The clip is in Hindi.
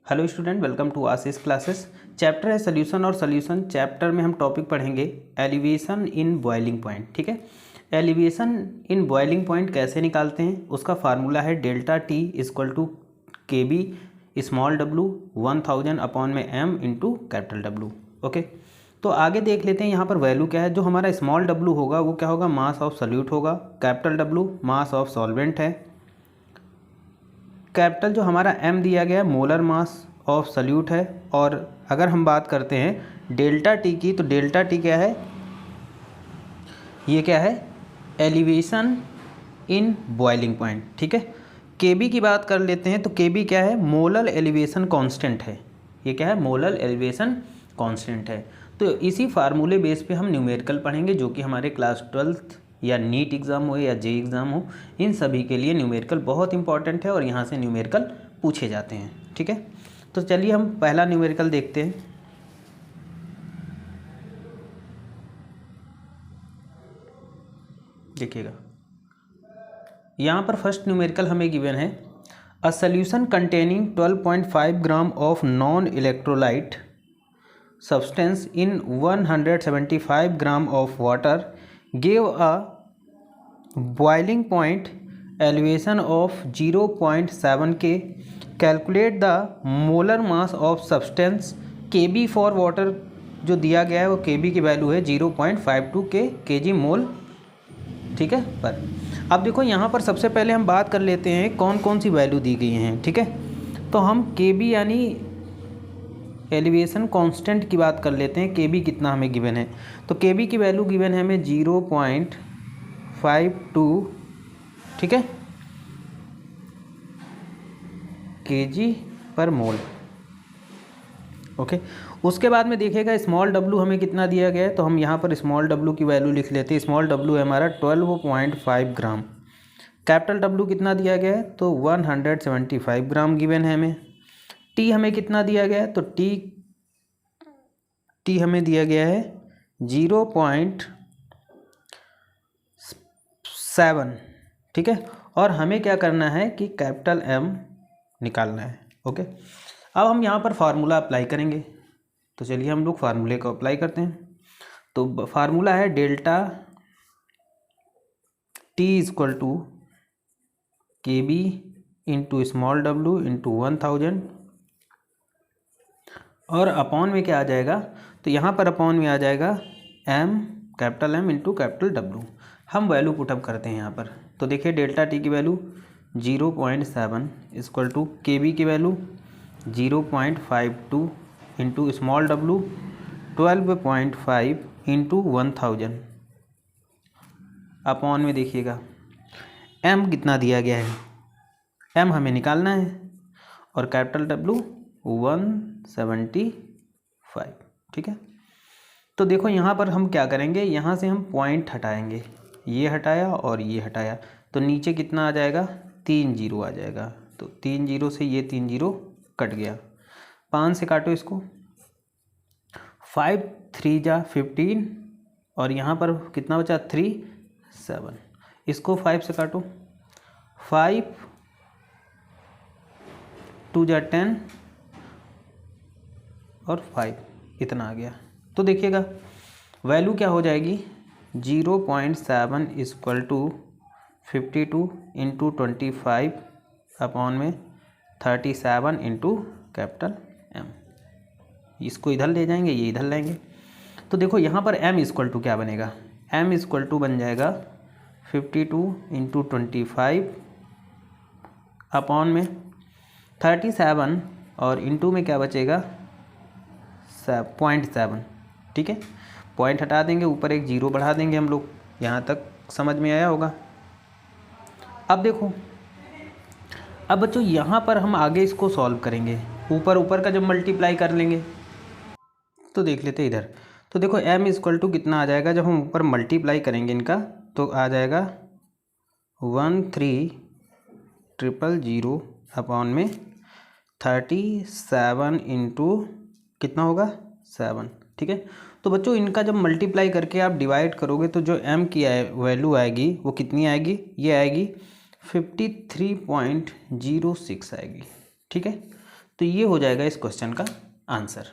Hello student, welcome to Ashish classes. Chapter है सोल्यूशन और सोल्यूशन। चैप्टर में हम टॉपिक पढ़ेंगे एलिवेशन इन बॉइलिंग पॉइंट। ठीक है, एलिवेशन इन बॉइलिंग पॉइंट कैसे निकालते हैं, उसका फार्मूला है delta T equal to K B small W 1000 upon में M into capital W. Okay, तो आगे देख लेते हैं यहाँ पर वैल्यू क्या है। जो हमारा स्मॉल डब्लू होगा वो क्या होगा, मास ऑफ सॉल्यूट होगा। Capital W mass of solvent है। कैपिटल जो हमारा एम दिया गया है मोलर मास ऑफ सॉल्यूट है। और अगर हम बात करते हैं डेल्टा टी की, तो डेल्टा टी क्या है, ये क्या है, एलिवेशन इन बॉइलिंग पॉइंट। ठीक है, केबी की बात कर लेते हैं तो केबी क्या है, मोलर एलिवेशन कांस्टेंट है। ये क्या है, मोलर एलिवेशन कांस्टेंट है। तो इसी फार्मूले बेस पे हम न्यूमेरिकल पढ़ेंगे, जो कि हमारे क्लास 12th या नीट एग्ज़ाम हो या जे एग्ज़ाम हो, इन सभी के लिए न्यूमेरिकल बहुत इंपॉर्टेंट है और यहाँ से न्यूमेरिकल पूछे जाते हैं। ठीक है, तो चलिए हम पहला न्यूमेरिकल देखते हैं। देखिएगा यहाँ पर फर्स्ट न्यूमेरिकल हमें गिवन है, a solution containing 12.5 gram of non electrolyte substance in 175 gram of water give a boiling point elevation of 0.7 के। Calculate the molar mass of substance. के बी फॉर वाटर जो दिया गया है वो के बी की वैल्यू है 0.52 के जी मोल। ठीक है, पर अब देखो यहाँ पर सबसे पहले हम बात कर लेते हैं कौन कौन सी वैल्यू दी गई हैं। ठीक है, तो हम के बी यानी एलिवेशन कांस्टेंट की बात कर लेते हैं। के बी कितना हमें गिवन है, तो के बी की वैल्यू गिवन है हमें 0.52, ठीक है, केजी पर मोल। ओके, उसके बाद में देखिएगा स्मॉल डब्लू हमें कितना दिया गया है, तो हम यहाँ पर स्मॉल डब्लू की वैल्यू लिख लेते हैं। स्मॉल डब्लू है हमारा 12.5 ग्राम। कैपिटल डब्लू कितना दिया गया है, तो 175 ग्राम गिवन है हमें। टी हमें कितना दिया गया है, तो टी हमें दिया गया है 0.7। ठीक है, और हमें क्या करना है कि कैपिटल एम निकालना है। ओके, अब हम यहाँ पर फार्मूला अप्लाई करेंगे, तो चलिए हम लोग फार्मूले को अप्लाई करते हैं। तो फार्मूला है delta T equal to K B into small W into 1000 और अपॉन में क्या आ जाएगा, तो यहाँ पर अपॉन में आ जाएगा M, capital M into capital W. हम वैल्यू पुटअप करते हैं यहाँ पर, तो देखिए डेल्टा टी की value 0.7 equal to K B की value 0.52 into small W 12.5 into 1000 upon में देखिएगा एम कितना दिया गया है, एम हमें निकालना है, और कैपिटल डब्लू 175। ठीक है, तो देखो यहाँ पर हम क्या करेंगे, यहाँ से हम पॉइंट हटाएंगे, ये हटाया और ये हटाया, तो नीचे कितना आ जाएगा, 3 जीरो आ जाएगा। तो 3 जीरो से ये 3 जीरो कट गया, 5 से काटो इसको, 5 3 जा 15, और यहाँ पर कितना बचा 3 7, इसको 5 से काटो, 5 2 जा 10 और 5 इतना आ गया। तो देखिएगा वैल्यू क्या हो जाएगी, 0.7 इक्वल टू 52 इंटू 25 अपॉन में 37 इंटू कैपिटल एम। इसको इधर ले जाएंगे, ये इधर लाएंगे, तो देखो यहाँ पर m इक्वल टू क्या बनेगा, m इक्वल टू बन जाएगा 52 इंटू 25 अपॉन में 37 और इंटू में क्या बचेगा 0.7। ठीक है, पॉइंट हटा देंगे, ऊपर एक जीरो बढ़ा देंगे हम लोग। यहाँ तक समझ में आया होगा। अब देखो, अब बच्चों यहाँ पर हम आगे इसको सॉल्व करेंगे, ऊपर ऊपर का जब मल्टीप्लाई कर लेंगे तो देख लेते हैं इधर। तो देखो m इक्वल टू कितना आ जाएगा, जब हम ऊपर मल्टीप्लाई करेंगे इनका तो आ जाएगा 13000 अपॉन में 37 इंटू कितना होगा 7। ठीक है, तो बच्चों इनका जब मल्टीप्लाई करके आप डिवाइड करोगे तो जो m की वैल्यू आएगी वो कितनी आएगी, ये आएगी 53.06 आएगी। ठीक है, तो ये हो जाएगा इस क्वेश्चन का आंसर।